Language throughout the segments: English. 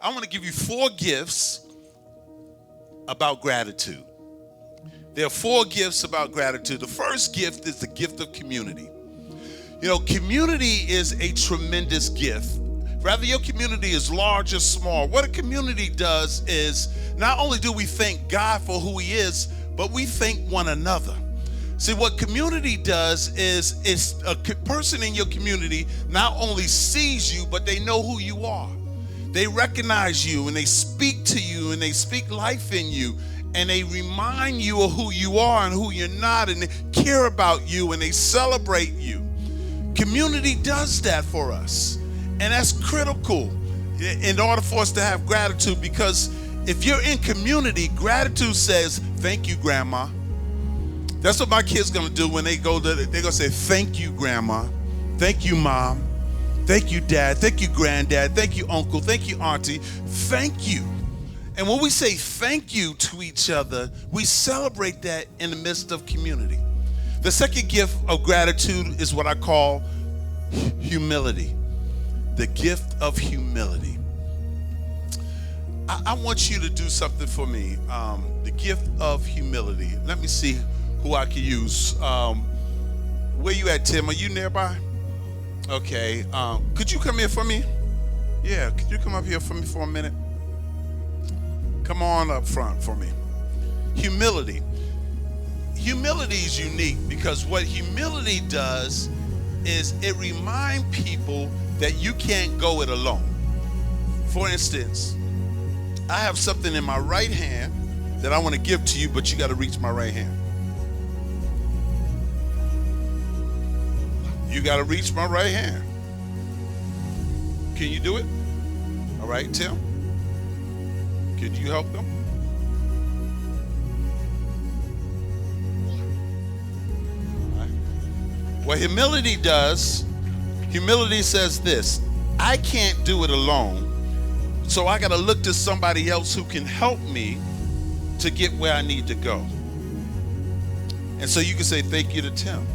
I want to give you 4 gifts about gratitude. There are 4 gifts about gratitude. The first gift is the gift of community. You know, community is a tremendous gift. Whether your community is large or small, what a community does is not only do we thank God for who he is, but we thank one another. See, what community does is a person in your community not only sees you, but they know who you are. They recognize you and they speak to you and they speak life in you and they remind you of who you are and who you're not, and they care about you and they celebrate you. Community does that for us, and that's critical in order for us to have gratitude, because if you're in community, gratitude says, thank you, Grandma. That's what my kids gonna do when they go to, they're gonna say, thank you, Grandma. Thank you, Mom. Thank you, Dad. Thank you, Granddad. Thank you, Uncle. Thank you, Auntie. Thank you. And when we say thank you to each other, we celebrate that in the midst of community. The second gift of gratitude is what I call humility. The gift of humility. I want you to do something for me. The gift of humility. Let me see who I can use. Where you at, Tim? Are you nearby? Okay. Could you come here for me? Yeah, could you come up here for me for a minute? Come on up front for me. Humility. Humility is unique because what humility does is it reminds people that you can't go it alone. For instance, I have something in my right hand that I want to give to you, but you got to reach my right hand. You got to reach my right hand. Can you do it? All right, Tim. Could you help them? All right. What humility does, humility says this: I can't do it alone, so I got to look to somebody else who can help me to get where I need to go. And so you can say thank you to Tim.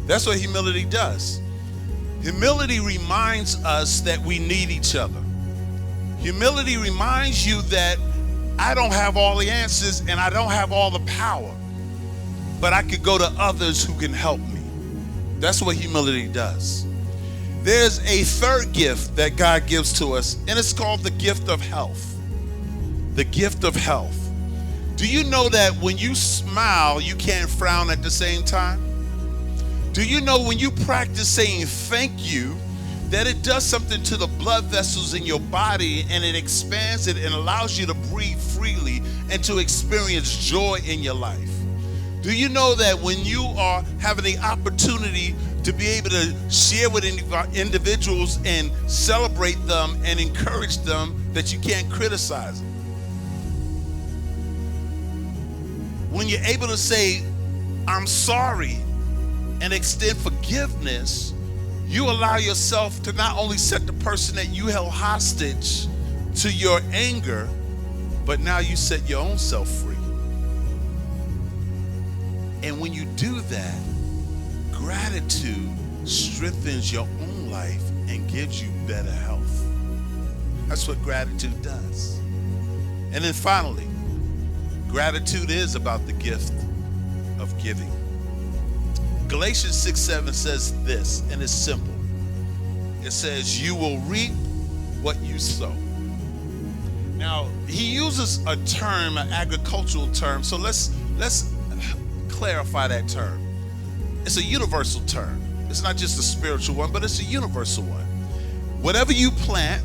That's what humility does. Humility reminds us that we need each other. Humility reminds you that I don't have all the answers and I don't have all the power, but I could go to others who can help me. That's what humility does. There's a third gift that God gives to us, and it's called the gift of health. The gift of health. Do you know that when you smile, you can't frown at the same time? Do you know when you practice saying thank you, that it does something to the blood vessels in your body and it expands it and allows you to breathe freely and to experience joy in your life? Do you know that when you are having the opportunity to be able to share with individuals and celebrate them and encourage them, that you can't criticize them? When you're able to say, I'm sorry, and extend forgiveness, you allow yourself to not only set the person that you held hostage to your anger, but now you set your own self free. And when you do that, gratitude strengthens your own life and gives you better health. That's what gratitude does. And then finally, gratitude is about the gift of giving. Galatians 6:7 says this, and it's simple. It says, you will reap what you sow. Now, he uses a term, an agricultural term, so let's clarify that term. It's a universal term. It's not just a spiritual one, but it's a universal one. Whatever you plant,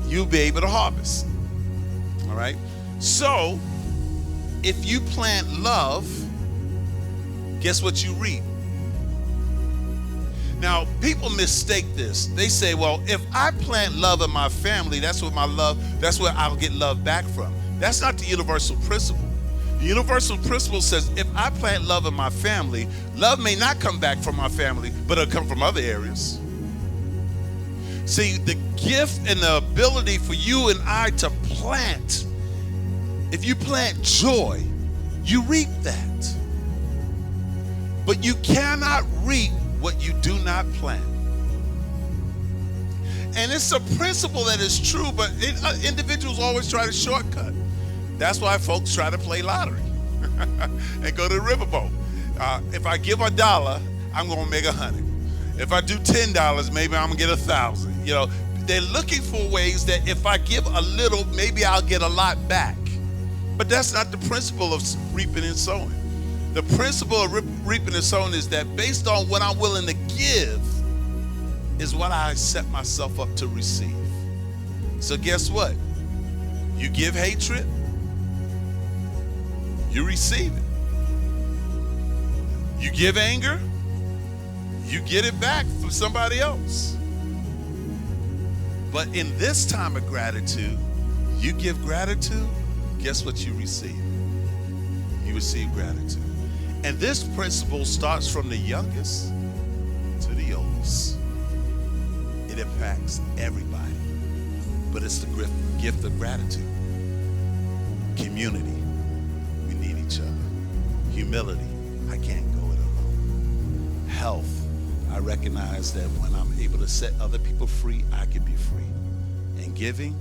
you'll be able to harvest. All right? So, if you plant love, guess what you reap? Now, people mistake this. They say, well, if I plant love in my family, that's where I'll get love back from. That's not the universal principle. The universal principle says, if I plant love in my family, love may not come back from my family, but it'll come from other areas. See, the gift and the ability for you and I to plant, if you plant joy, you reap that. But you cannot reap what you do not plant. And it's a principle that is true, but individuals always try to shortcut. That's why folks try to play lottery and go to the riverboat. If I give $1, I'm gonna make 100. If I do $10, maybe I'm gonna get 1,000. You know, they're looking for ways that if I give a little, maybe I'll get a lot back. But that's not the principle of reaping and sowing. The principle of reaping and sowing is that based on what I'm willing to give is what I set myself up to receive. So guess what? You give hatred, you receive it. You give anger, you get it back from somebody else. But in this time of gratitude, you give gratitude, guess what you receive? You receive gratitude. And this principle starts from the youngest to the oldest. It impacts everybody, but it's the gift of gratitude. Community, we need each other. Humility, I can't go it alone. Health, I recognize that when I'm able to set other people free, I can be free. And giving,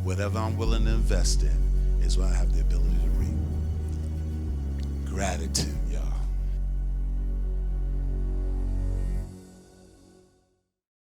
whatever I'm willing to invest in, is what I have the ability to reap. Gratitude, y'all.